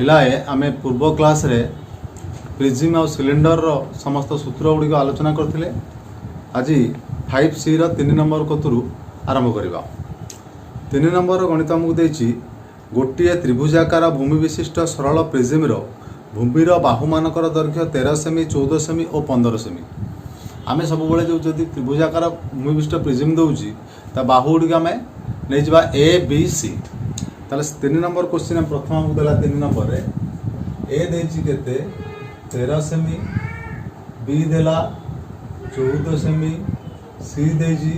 पिलाए आमे पूर्व क्लास रे प्रिज्म और सिलिंडर रो समस्त सूत्र गुड़िक आलोचना करथिले। आज 5C रो 3 नंबर कतुरु आरंभ करबा। 3 नंबर गणित आमको देछि गोटे त्रिभुजाकार भूमि विशिष्ट सरल प्रिज्म रो भूमिर बाहु मानकर दैर्घ्य 13 सेमी 14 सेमी और 15 सेमी। आमे सब बेले जो जदि त्रिभुजाकार भूमि विशिष्ट प्रिज्म दउछि ता बाहु गुड़िक आमे नै जबा ए बी सी। ताले 3 नंबर क्वेश्चन प्रथम हमको देला 3 नंबर रे ए देछि केते 13 सेमी, बी देला 14 सेमी, सी देछि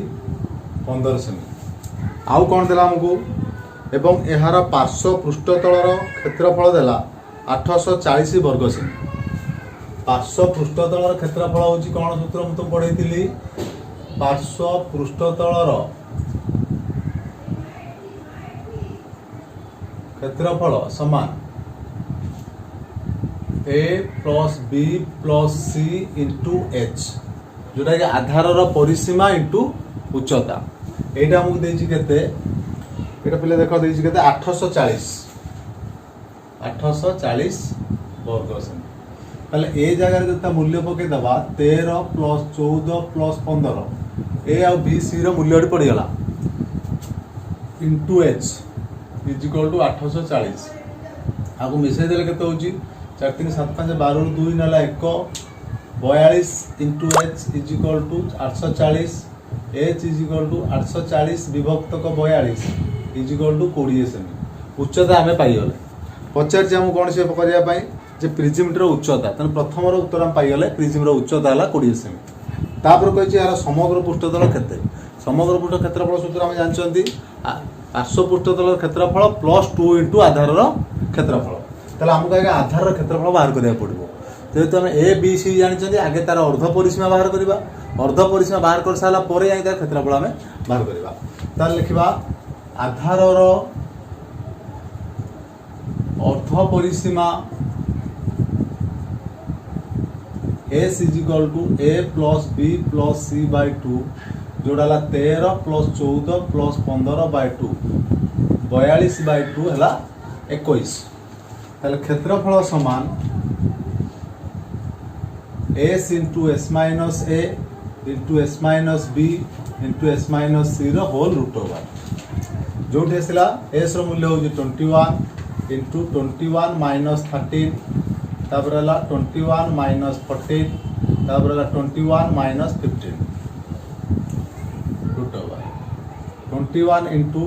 15 सेमी। आउ कोन देला हमको एवं एहार पार्श्व पृष्ठतलर क्षेत्रफल देला 840 वर्ग सेमी। पार्श्व पृष्ठतलर क्षेत्रफल होछि कोन सूत्र हम तो पढैतिली। पार्श्व पृष्ठतलर क्षेत्रफल समान ए plus B plus C into H, जोटा कि आधार परिसीमा इंटू उच्चता। एटा हमको देछि केते, एटा पहिले देखो देछि केते 840 वर्ग सेमी। ताले ए जगह रे जता मूल्य पके दबा 13 प्लस 14 प्लस 15 ए आ बी सी रो मूल्य पड़ी गला into H is equal to 840। आपको मिसेज देले केते होची 4 3 7 5 12 2 नाला 1 42 into H is equal to 840। H is equal to 840 विभक्त को 42 इज इक्वल टू 20 सेमी। उच्चता हमें पाई गले। पचार जे हम कोन से करिया पाई जे प्रिज्म रो उच्चता तने प्रथम रो उत्तर हम पाई गले। प्रिज्म रो उच्चता हला 20 सेमी। तापर कहछि यार समग्र पृष्ठतल केते। समग्र पृष्ठ क्षेत्रफल सूत्र हम जानचंती पार्श्व पृष्ठतल क्षेत्रफल प्लस 2 इंटू आधार क्षेत्रफल। ताले हमको आगे आधार क्षेत्रफल बाहर करिया पड़िबो। जेहेतु हम ए बी सी जानिचंती आगे तार अर्ध परिसीमा बाहर करबा। अर्ध परिसीमा बाहर कर साला परे आगे तार क्षेत्रफल हमें बाहर करबा। ताले लिखिबा आधार अर्ध परिसीमा S is equal to a plus B plus c by 2 जोड़ा 13 प्लस 14 प्लस 15 बाय 2 42 बाय 2 है 21। ताले क्षेत्रफल समान S into S minus A into S minus B into S minus C whole root over. जो एस रो मूल्य होगी 21 into 21 minus 13 तापर 21 माइनस 14 तापर 21 माइनस 15 रूट ओवर 21 इंटू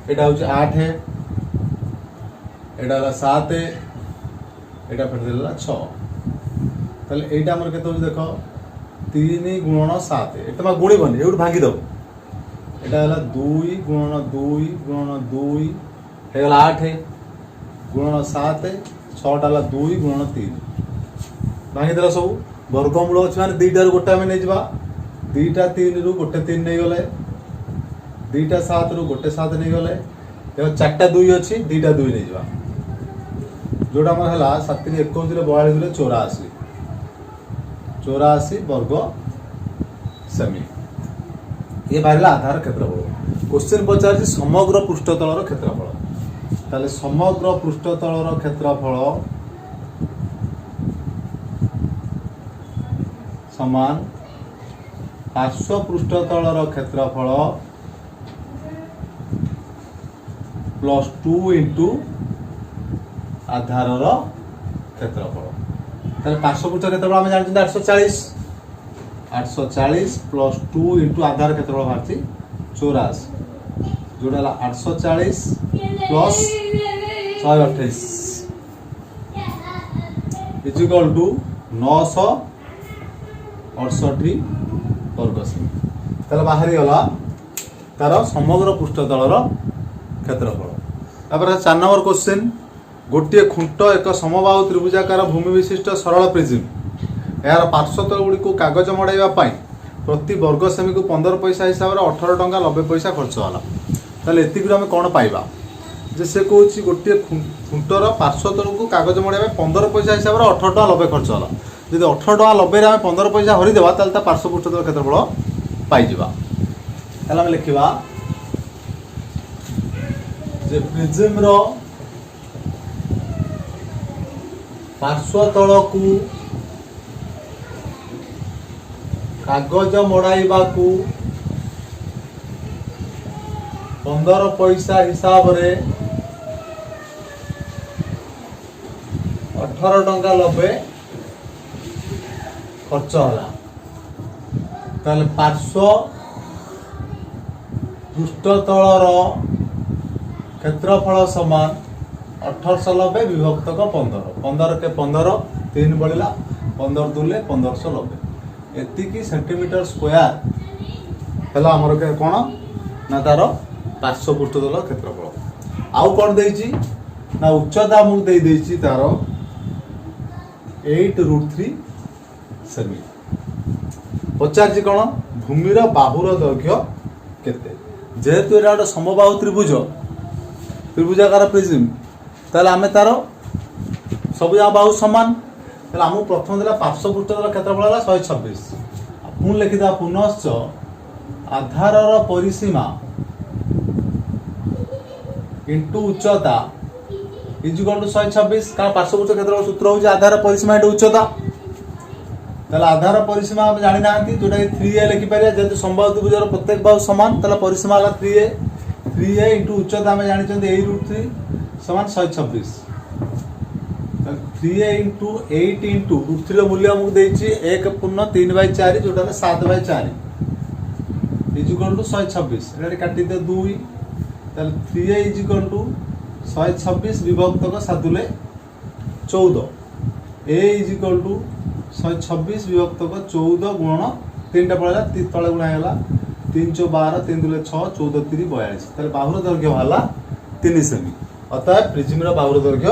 एटा होची 8 है, एटा 7 है, एटा फिर देला 6। ताले एटा हमर केते होची देखो 3 गुणन 7 है। एटा मा गुणी बने एउट भांगी दो। एटा हला 2 गुणन 2 हे गला 8 है गुणन 7 है 6 डाला 2 गुणन 3 भांगी देला सब। वर्गमूल अछि माने 2 टा रु गोटा में नै जबा 2 टा 3 रु गोटे 3 नै गले 2 टा 7 रु गोटे 7 नै गले। देखो 4 टा 2 अछि 2 टा 2 नै जबा जोटा हमर हला 7 3 21 रे 42 रे 84 वर्ग सेमी। ये बाहरला आधार क्षेत्रफल। क्वेश्चन पचार समग्र पृष्ठतलर क्षेत्रफल। ताले समग्र पृष्ठतलर क्षेत्रफल समान पार्श्व पृष्ठतलर क्षेत्रफल प्लस 2 इंटू आधार क्षेत्रफल। ताले पार्श्व पृष्ठ क्षेत्रफल हम जानते 840 प्लस 2 इंटू आधार क्षेत्रफल बाहरची 84 जोड़ा 840 प्लस 128 इज इक्वल टू 968 वर्ग सेमी। ताले बाहरी गला तार समग्र पृष्ठतलर क्षेत्रफल। तापर 4 नंबर क्वेश्चन गोटे खुंट एक समबाहु त्रिभुजाकार भूमि विशिष्ट सरल प्रिज्म यार पार्श्वतल गुड़ी को कागज मड़ाइबा प्रति वर्ग सेमी को 15 पैसा हिसाब से 18 टंका 90 पैसा खर्च होला। ताले एतिक आम कौन पाइबा जे से कहूँ गोटे खुंटर पार्श्वतल को कागज मड़ाइबा 15 पैसा हिसाब से 18 टंका 90 खर्च होला। जब 18 टंका 90 आम 15 पैसा हरिदेवा ताले पार्श्व पृष्ठतल क्षेत्रफल पाइबा। ताले आम लिखिबा जे प्रिज्म रो पार्श्व तल को कागज मड़ाइबाकू 15 पैसा हिसाब रे 18 टंका 90 खर्च होला। ताले पार्श्व पृष्ठतलर क्षेत्रफल समान 1890 विभक्त 15 15 के 15 3 बढ़ला 15 दूले 1590 एतिकी सेंटीमीटर स्क्वायर है आमर के कौन ना तार पार्श्व पृष्ठतल क्षेत्रफल। आउ कौन देइछि ना उच्चता मुझे दे देइछि तार 8√3 सेमी। पचार कौन भूमिर बाहुर दैर्घ्य केते जेहेतु एटा गोटे समबाहु त्रिभुज त्रिभुजाकार प्रिज्म ताले आमे तार सब बाहु समान ताले आमु प्रथम देला पार्श्व पृष्ठतल क्षेत्रफल होला 126 पुन लिखिदा पुनश्च आधारर परिसीमा इंटू उच्चता इक्वल टू 126 कारण पार्श्व पृष्ठ क्षेत्रफल सूत्र होउछि आधार परिसीमा इंटू उच्चता। ताले आधार परिसीमा हम जानि नांती जोटा 3a लिखि परिया जेतु समबाहु त्रिभुजर प्रत्येक बाहु समान ताले परिसीमा होला 3a इंटू उच्चता हम जानि छथि 8√3 समान 126 3a इंटू 8 इंटू √3 रो मूल्य हमकु देछि 1/3/4 जोटा 7/4 इक्वल टू 126 एटा काटि दे 2 ताले 3a इक्वल टू 126 विभक्त 7 दुले 14 a इक्वल टू 126 विभक्त 14 गुणन 3टा पळला तळे गुणा हैला 3 × 12 3 दुले 6 14 3 42 ताले बाहुर दैर्घ्य होला 3 सेमी अतः प्रिज्म रो बाहुर दैर्घ्य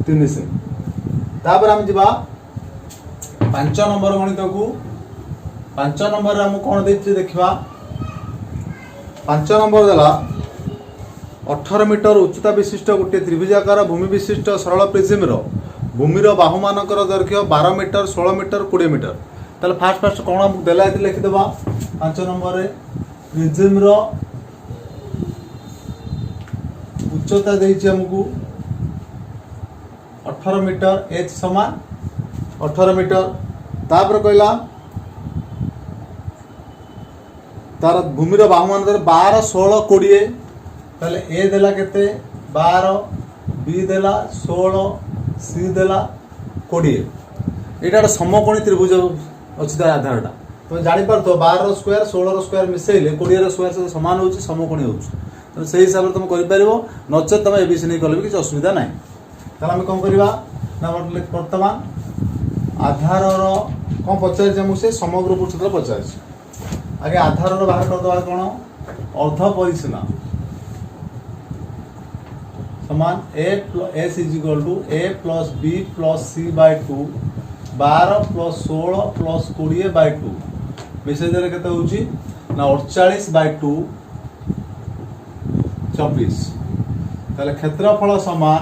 3 सेमी। तापर हम जिबा 5 नंबर गणित को 5 नंबर हम कोन देछि देखिबा 5 नंबर देला 18 मीटर उच्चता विशिष्ट गोटे त्रिभुजाकार भूमि विशिष्ट सरल प्रिज्म रो भूमिर बाहु मानकर दैर्घ्य 12 मीटर 16 मीटर 20 मीटर ताले फास्ट कोन हम देला लिखि देबा 5 नंबर रे प्रिज्म रो उच्चता देछि हमकु 18 मीटर h समान 18 मीटर तापर कहला तार भूमिर बाहु मान 12 16 20 ताले ए देला केते 12 बी देला 16 सी देला 20 एटा समकोणी त्रिभुज अछि तार आधारटा तो जानि परतो 12 रो स्क्वायर 16 रो स्क्वायर मिसेले 20 रो स्क्वायर से समान होछि समकोणी होछि तो सही हिसाब रे तुम करि परिबो नचे तुम एबीसी नै करले किछ असुविधा नै। ताले हम कोन करबा ना वर्तमान आधार रो कोन पचार जे मुसे समग्र पृष्ठतल पचार आगे आधार रो बाहर कर दवा कोन अर्ध परिसीमा समान s equal to a plus b plus c by 2 12 plus 16 plus 20 by 2 मिसे देले केते होउची ना 48 बाय 2 24 ताले क्षेत्रफल समान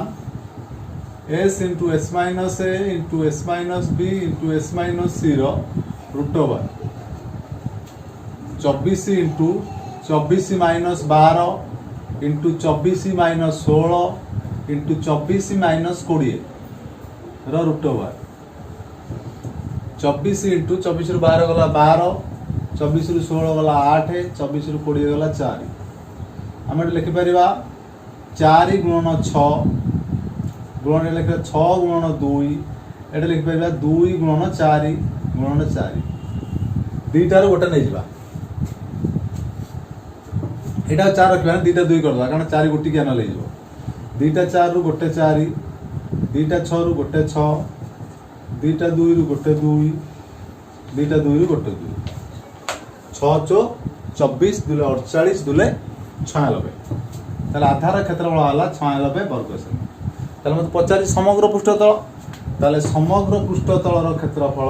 s into s minus a into s minus b into s minus c रो root over 24 into 24 minus 12 into 24 minus 16 into 24 minus 20 रो रूट ओवर 24 इंटू 24 रु 12 गला 12 24 रु 16 गला 8 24 रु 20 गला 4 हम लिखि परिबा 4 गुणन 6 गुणन लिखे 6 गुणन 2 एटा लिखि परिबा 2 गुणन 4 गुणन 4 दुईटार गोटे नै जिबा एटा 4 रखबा दुईटा 2 करबा कारण 4 गोटी के न ले जिवो दुईटा 4 रु गोटे 4 दुईटा 6 रु गोटे 6 दुईटा 2 रु गोटे 2 दुईटा 2 रु गोटे 2 6 चो 24 दुले 48 दुले 96 ताले आधार क्षेत्रफल होला 96 वर्ग सेमी। ताले मत पचारि समग्र पृष्ठतल ताले समग्र पृष्ठतलर क्षेत्रफल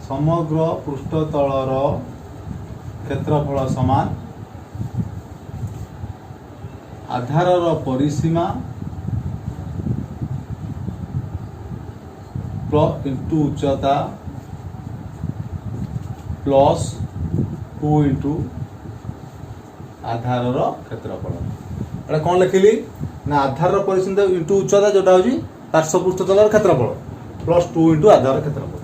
समग्र पृष्ठतलर क्षेत्रफल समान आधारर परिसीमा प्लस इंटू उच्चता प्लस 2 इंटू आधारर क्षेत्रफल एटा कोन लिखिली ना आधारर परिसीमा इंटू उच्चता जोटा होजी पार्श्वपृष्ठ तलर क्षेत्रफल प्लस 2 इंटू आधार क्षेत्रफल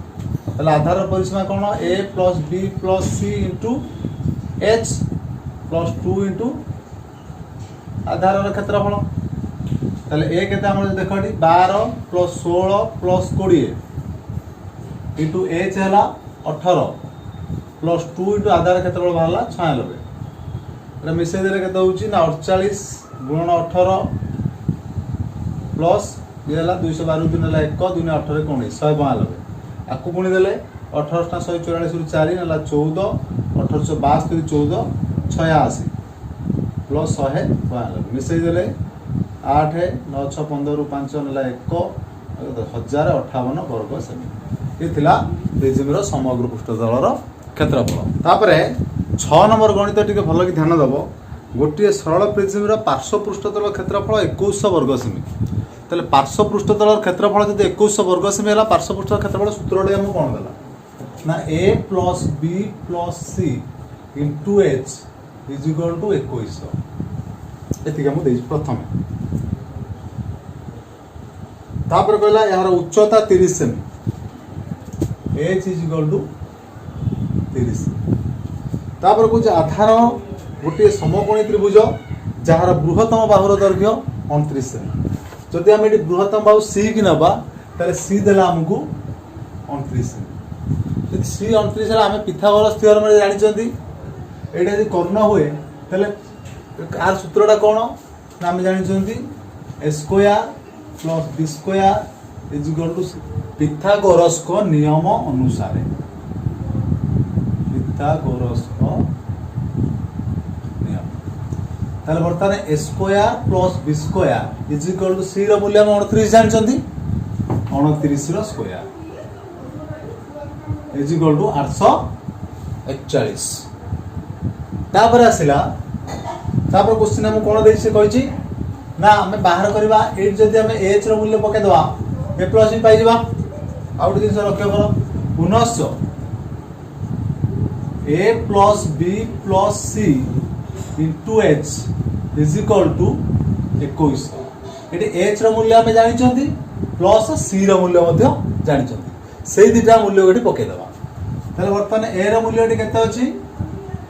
ताले आधार परिसीमा कौन ए plus B plus C into H plus 2 into आधार क्षेत्रफल ताले ए केते हमर देख 12 प्लस 16 प्लस 20 इंटू एच है 18 प्लस 2 इंटू आधार क्षेत्रफल बाहर 96 मिसई देले केते होउची ना 48 गुणन 18 प्लस ये 212 दिन 1 2 18 19 192 आपको पुणी देले 18 144 रु 4 ना 14 1862 14 86 प्लस 192 मिसई देले 8 9 6 15 रु 5 ना 1 1058 वर्ग सेमी ये थिला प्रिज्म रो समग्र पृष्ठतलर क्षेत्रफल तापरे 6 नंबर गणित टिके भल कि ध्यान दब गोटे सरल प्रिज्म रो पार्श्व पृष्ठतल क्षेत्रफल 2100 वर्ग सेमी ताले पार्श्व पृष्ठतल क्षेत्रफल जब 2100 वर्ग सेमी है पार्श्व पृष्ठ क्षेत्रफल सूत्रटी आमको कौन देला ना A plus B plus C into H is equal to 2100 एतिक हम देई प्रथम तापर कहला यार उच्चता 30 सेमी एच इज इक्वल टू 30 तापर कुछ आधार गोटे समकोणी त्रिभुज जार बृहत्तम बाहुर दैर्घ्य 29 सेमी जदि आम ये बृहत्तम बाहु सी की नवा ताले सी देला हमको 29 सेमी यदि सी 29 है आम पिथागोरस थ्योरम रे जानिचंती एटा यदि कर्ण हुए ताले आर सूत्रटा कौन ना आम जानिचंती a square plus b square is equal to Pythagoras को नियम अनुसार पिथागोरस को नियम ताले बर्तमान a square plus b square is equal to c रो मूल्य हम 29 जानचंती 29 रो स्क्वायर इज इक्वल टू 841 तापर आसिला तापर क्वेश्चन हम कोन देइ से कहछि ना हमें बाहर करबा ए जदि हमें h रो मूल्य पके दवा a प्लस b पाइ जबा आउट दिन से लक्ष्य करो पुनश्च a plus b plus c into h is equal to 21 एटी h रो मूल्य हमें जानि छथि प्लस c रो मूल्य मध्ये जानि छथि सेही दिटा मूल्य गटी पके दवा ताले वर्तमान a रो मूल्य टी केते अछि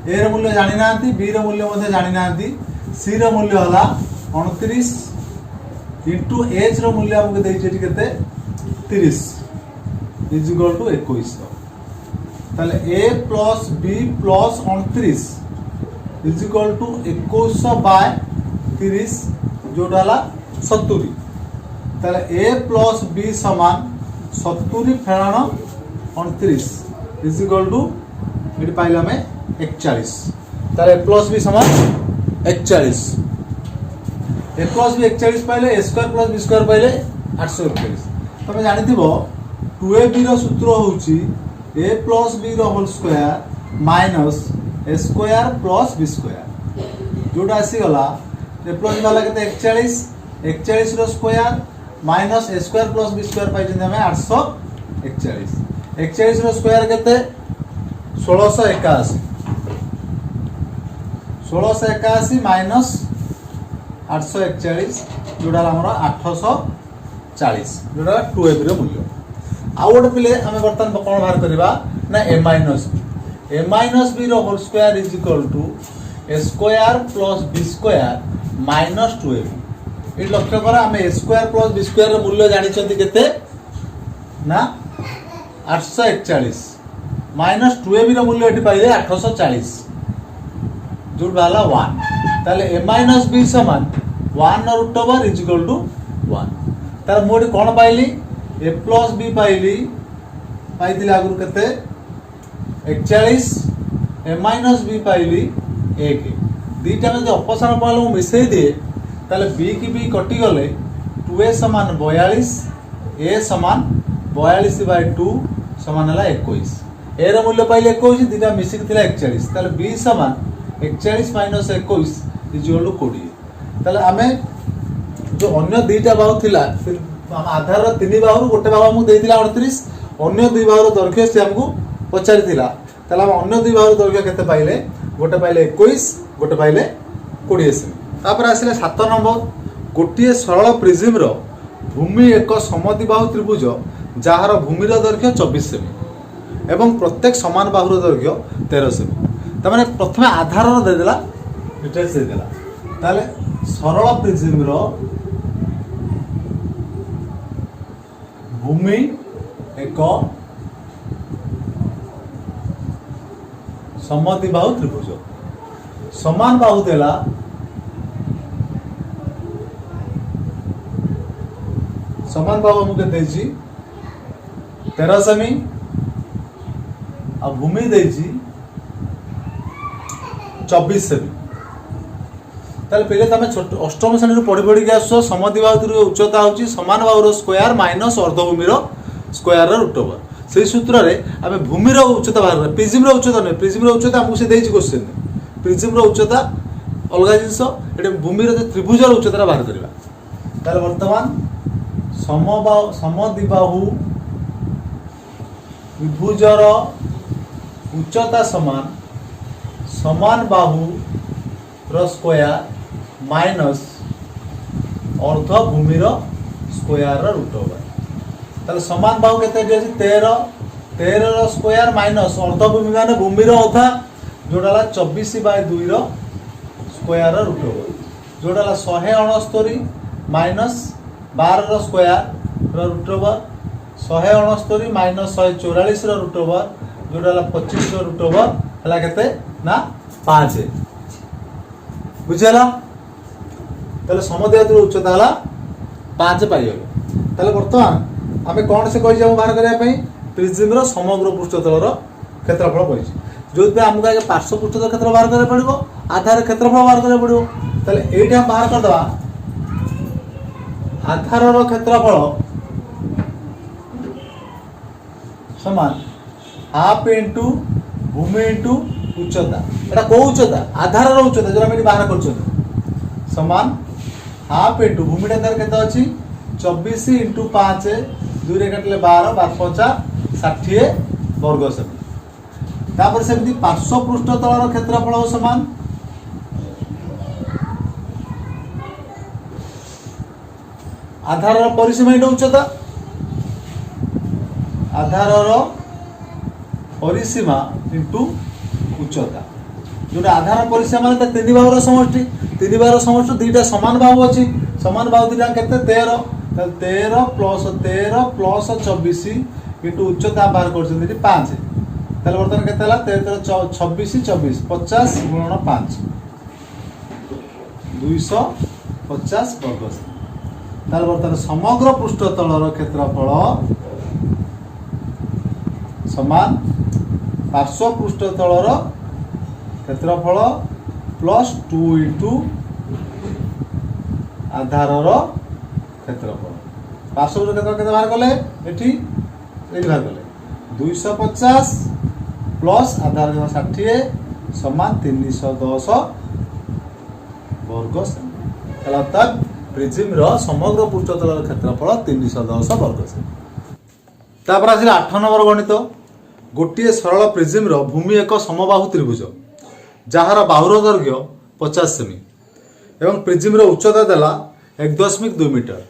a रो मूल्य जानि नांती b रो मूल्य मध्ये जानि नांती c रो मूल्य हला 29 इंटू h रो मूल्य हमके देइ छथि केते 30 इज इक्वल टू 21 ताले a plus b plus 29 is equal to 2100 by 30 जोटा ला 70 ताले a प्लस b समान 70 फेराण 29 इज इक्वल टू एटी पाइला में 41 ताले a प्लस b समान 41 a प्लस b 41 पाइले a square plus b square पाइले 841 तमे जानिथिबो 2ab रो सूत्र होउची a प्लस b रो whole square minus a square plus b square जोटा आसी गला a प्लस वाला केते 41 रो square minus a square plus b square पाइ जंदे हमें 841 41 रो स्क्वायर केते 1681 माइनस 841 जोटा हमर 840 जोटा 2ab रो मूल्य आउ गोटे पिले हमें बर्तमान कौन बाहर करवा ना a माइनस b रो whole square is equal to a square plus b square minus 2ab ये लक्ष्य कर हमें a स्क्वायर प्लस b स्क्वायर रो मूल्य जानि छथि केते ना 841 माइनस 2ab रो मूल्य एठी पाइले 840 जोट वाला 1 ताले a माइनस b समान 1 root over is equal to 1 तार मोडी कोन पाइली a प्लस b पाइली पाइतिले आगुर केते 41 a माइनस b पाइली 1 दीटा में अपसारण पालो मिसई दिए ताले b की b कटि गले 2a समान 42 a समान 42/2 समान हला 21 a रो मूल्य पाइले 21 दीटा मिसिक थिला 41 ताले b समान 41 माइनस 21 इज इक्वल टू 20 ताले हमें जो अन्य दीटा बाहु थिला आधार 3 बाहु गोटे बाहु हमकु देइतिला 38 अन्य 2 बाहु दैर्घ्य से हमकु पचारितिला ताले हम अन्य 2 बाहु दैर्घ्य केते पाइले गोटे पाइले 21 गोटे पाइले 20 सेमी तापर आसिले 7 नंबर गोटे सरल प्रिज्म रो भूमि एक समद्विबाहु त्रिभुज जार भूमिर दैर्घ्य 24 सेमी एवं प्रत्येक समान बाहुर दैर्घ्य 13 सेमी। तमाने प्रथम आधार देदेला डिटेल्स देदेला ताले सरल प्रिज्म रो भूमि एक समद्विबाहु त्रिभुज समान बाहु देला समान बाहु हमके देजी 13 सेमी आ भूमि देजी 24 सेमी। ताले पहले तमे अष्टम श्रेणी पढ़ी पढ़ी के आसो समद्विबाहु उच्चता होची समान बाहुर स्क्वायर माइनस अर्धभूमिर स्क्वायर रूट ओवर से सूत्र रे आमे भूमिर उच्चता बाहर कर प्रिज्म उच्चता नहीं प्रिज्म उच्चता हमको से देछि क्वेश्चन प्रिज्म उच्चता अलग जिनस एटे भूमिर त्रिभुजर उच्चता बाहर करबा। ताले वर्तमान समद्विबाहु त्रिभुजर उच्चता समान समान बाहु रो स्क्वायर माइनस अर्ध भूमिर स्क्वायर रूट ओवर ताले समान बाहु केते अछि 13 रो स्क्वायर माइनस अर्ध भूमि माने भूमिर अधा जोडाला 24/2 रो स्क्वायर रूट ओवर जोडाला 169 माइनस 12 रो square rho root over 169 minus 144 रो रूट ओवर जोडाला 25 रो रूट ओवर हला केते ना 5 बुझला ताले समद्विबाहु उच्चता हला 5 पाइयो। ताले वर्तमान आमे कोन से कहि जाऊ बाहर करिया पई प्रिज्म समग्र पृष्ठतल क्षेत्रफल कहि जो हमको आगे पार्श्व पृष्ठतल क्षेत्र बाहर करिया पड़िबो आधार क्षेत्रफल बाहर करिया पड़िबो ताले एठी हम बाहर कर दबा आधार क्षेत्रफल समान हाफ इंटू भूमि इंटू उच्चता एटा को उच्चता आधार उच्चता जो हम बाहर कर समान हाफ इंटू भूमिटा तार केते अछि 24 इंटू 5 2 रे काटले 12 5 60 वर्ग सेमी तापर सेमती पार्श्व पृष्ठतलर क्षेत्रफल समान आधार परिसीमा इंटू उच्चता आधार परिसीमा इंटू उच्चता जोटा आधार परिसीमा माने तीन बाहुर समष्टि तीन बाहुर समष्टि दुईटा समान बाहु अछि समान बाहु दुईटा केते 13 प्लस 24 इंटू उच्चता बाहर कर 5 ताले वर्तमान केते हला 26 24 50 गुणन 5 250 वर्ग ताले वर्तमान समग्र पृष्ठतलर क्षेत्रफल समान पार्श्व पृष्ठतलर क्षेत्रफल प्लस 2 इंटू आधारर क्षेत्रफल पार्श्व क्षेत्रफल केते बाहर कले एठी बाहर कले 250 प्लस आधार 60 समान 310 वर्ग सेमी अर्थात प्रिज्म समग्र पृष्ठतलर क्षेत्रफल 310 वर्ग सेमी। तापर आसिला 8 नंबर गणित गोटे सरल प्रिज्म भूमि एक समबाहु त्रिभुज जार बाहुर दैर्घ्य 50 सेमी एवं प्रिज्म उच्चता देला 1.2 मीटर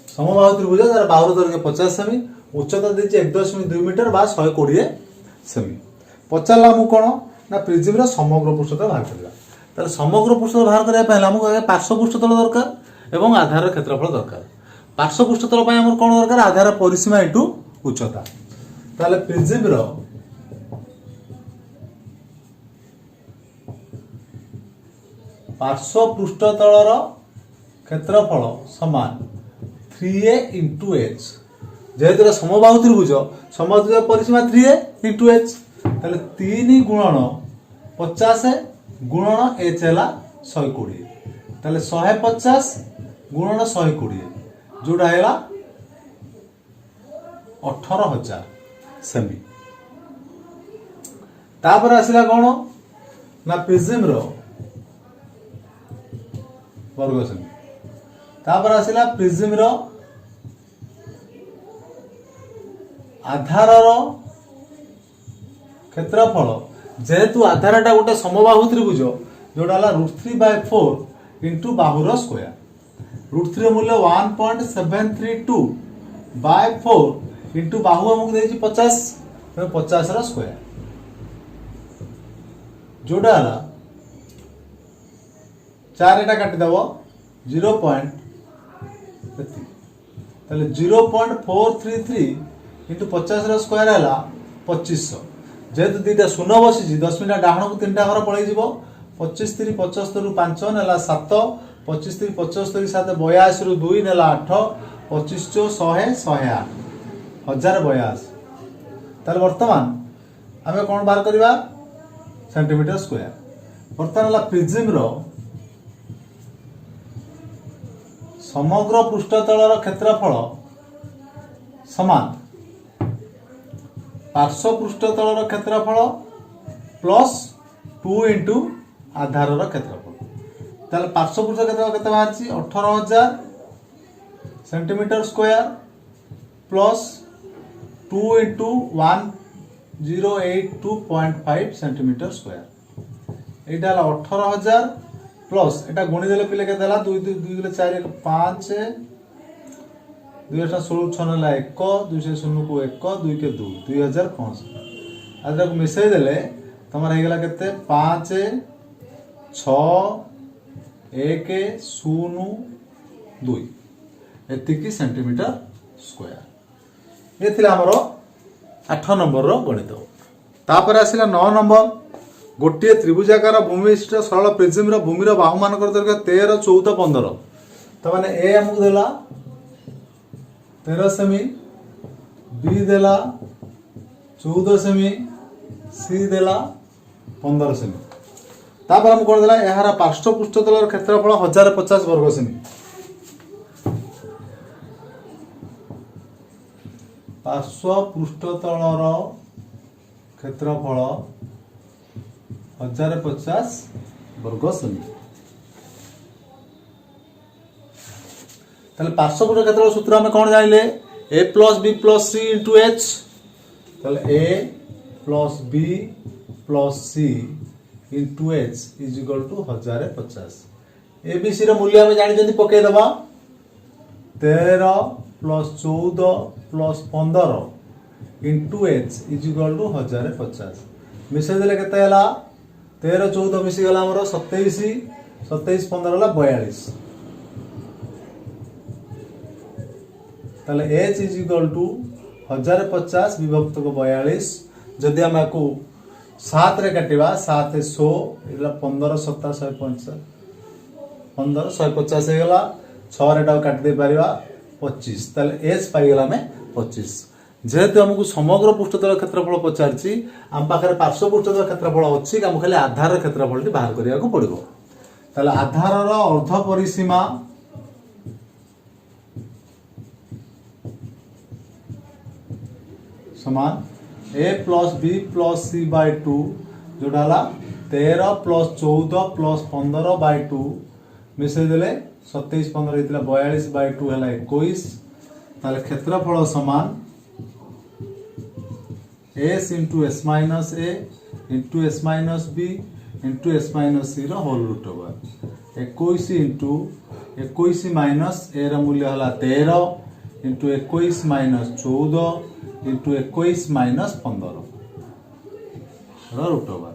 समबाहु त्रिभुज जार बाहुर दैर्घ्य 50 सेमी उच्चता देछि 1.2 मीटर बा 120 सेमी पचारला हमको कौन ना प्रिज्म समग्र पृष्ठतल बाहर करला ताले समग्र पृष्ठतल बाहर करया पहला हमको पार्श्व पृष्ठतल दरकार एवं आधार क्षेत्रफल दरकार पार्श्व पृष्ठतल पय हमर कोन दरकार आधार परिसीमा इंटू उच्चता ताले प्रिज्म पार्श्व पृष्ठतलर क्षेत्रफल समान 3a इंटू h जेहेतु समबाहु त्रिभुज समबाहु परिसीमा 3a इंटू h ताले 3 गुणन 50 गुणन h है 120 ताले 150 गुणन 120 जोड़ा है 18,000 सेमी तापर आसला कौन ना प्रिज्म वर्ग सेमी तापर आसला प्रिज्म आधार क्षेत्रफल जेहेतु आधारटा गोटे समबाहु त्रिभुज जोड़ा √3/4 इंटू बाहुर स्क्वायर √3 मूल्य 1.732 बाय 4 इंटू बाहु हमको देछि 50 50 रा स्क्वायर जोड़ा 4 एटा काटी दबो 0. ताले 0.433 इंटू 50 रा स्क्वायर हैला 2500 जेहेतु दीटा शून्य बसी 10 मिनट डाहण को 3टा घर पळै जिवो 25 3 75 रु 5 नेला 7 25 3 75 7 82 रु 2 नेला 8 25 100 108 1082 ताले वर्तमान आमे कोन बार करबा सेंटीमीटर स्क्वायर वर्तमान ला प्रिज्म रो समग्र पृष्ठतलर क्षेत्रफल समान पार्श्व पृष्ठतलर क्षेत्रफल प्लस 2 इंटू आधार क्षेत्रफल ताले पार्श्व पृष्ठ क्षेत्रफल केते बाहरची 18000 centimetre square plus 2 into 1082.5 centimetre square एटा 18000 प्लस एटा गुणी देले पिले के देला 2 2 2 4 5 2 16 6 नेला 1 2 से 0 को 1 2 के 2 2005 आदरा को मिसै देले तमरा हे गेला केते 5 6 1 0 2 एतिकी सेंटीमीटर स्क्वायर ये थिला हमरो 8 नंबर रो गणित तापर आसिला 9 नंबर गोटे त्रिभुजाकार भूमिविशिष्ट सरल प्रिज्म रो भूमि रो बाहु मानकर दर्घ्य 13 14 15 त माने ए हमकु देला 13 सेमी बी देला 14 सेमी सी देला 15 सेमी तापर हम कोन देला एहारा पार्श्व पृष्ठतलर क्षेत्रफल 1050 वर्ग सेमी पार्श्व पृष्ठतलर क्षेत्रफल 1050 वर्ग सेमी ताले पार्श्व पृष्ठ क्षेत्रफल सूत्र हमें कौन जानिले a plus b plus c into h ताले a plus b plus c into h is equal to 1050 a b c रो मूल्य हमें जानि जंदी पके दबा 13 plus 14 plus 15 into h is equal to 1050 मिसे देले केते हला 13 14 मिसी गला हमरो 27 27 15 हला 42 ताले h इज इक्वल टू 1050 विभक्त को 42 जदि हम को 7 रे काटिबा 7 100 इला 15 7 150 15 150 हे गला 6 रे टाउ काट दे परिबा 25 ताले h पाई गला में 25 जेहेतु हमको समग्र पृष्ठतल क्षेत्रफल पचारछि हम पाखरे पार्श्व पृष्ठतल क्षेत्रफल अछि हम खाली आधार क्षेत्रफलटी बाहर करिया को पड़िबो ताले आधार रो अर्ध परिसीमा समान a plus b plus c by 2 जोड़ा 13 प्लस 14 प्लस 15 बाय 2 मिसे देले 27 15 हेतला 42 बाय 2 हला 21 ताले क्षेत्रफल समान s into s minus a into s minus b into s minus c रो whole root over 21 into 21 minus a रो मूल्य हला 13 into 21 माइनस 14 into 21 माइनस 15 रो रूट ओवर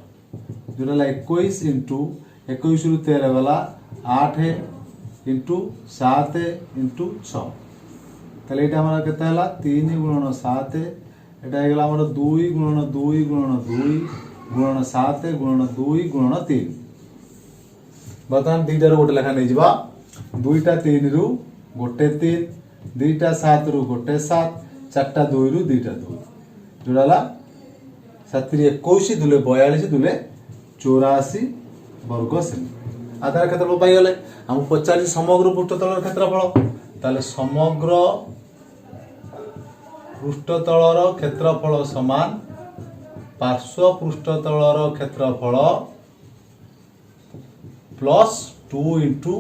जोला 21 into 21 रु 13 गला 8 into 7 into 6 ताले एटा हमरा केते हला 3 गुणन 7 एटा हे गला हमर 2 गुणन 2 गुणन 2 गुणन 7 गुणन 2 गुणन 3 बर्तमान दीटा रो गोटे लेखा नै जिबा 2टा 3 रु गोटे 3 2टा 7 रु गोटे 7 4टा 2 रु 2टा 2 जोड़ाला 7 रे 21 दुले 42 दुले 84 वर्ग सेमी आधार क्षेत्रफल पाई गले हम 50 समग्र पृष्ठतलर क्षेत्रफल ताले समग्र पृष्ठतलर क्षेत्रफल समान पार्श्व पृष्ठतलर क्षेत्रफल प्लस 2 इंटू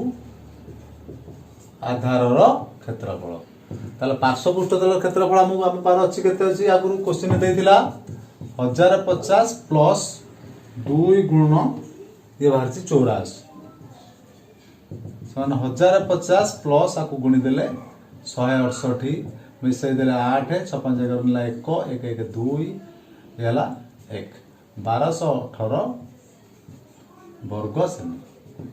आधारर क्षेत्रफल ताले पार्श्व पृष्ठतलर क्षेत्रफल हम पार अछि केते अछि आगु क्वेश्चन देइतिला 1050 प्लस 2 गुणन ये बाहर 84 ସେମାନେ 1050 ପ୍ଲସ୍ ଆକୁ ଗୁଣିଦେଲେ 168 ମିଶାଇ ଦେଲେ 8 56 ଜାଗାରେ ମିଳିଲା 1 1 1 2 ହେଲା 1 1218 ବର୍ଗ ସେମି।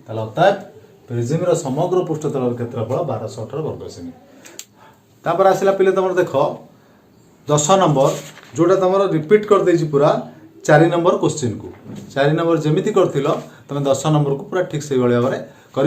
ତାହେଲେ ଅର୍ଥାତ୍ ପ୍ରିଜିମର ସମଗ୍ର ପୃଷ୍ଠତଳର କ୍ଷେତ୍ରଫଳ 1218 ବର୍ଗ ସେମି। ତାପରେ ଆସିଲା ପିଲେ ତମର ଦେଖ 10 नंबर जोटा तुम रिपीट कर देछि पूरा 4 नंबर क्वेश्चन को 4 नंबर जेमिति करथिलो तमे 10 नंबर को पूरा ठीक से भाव में कर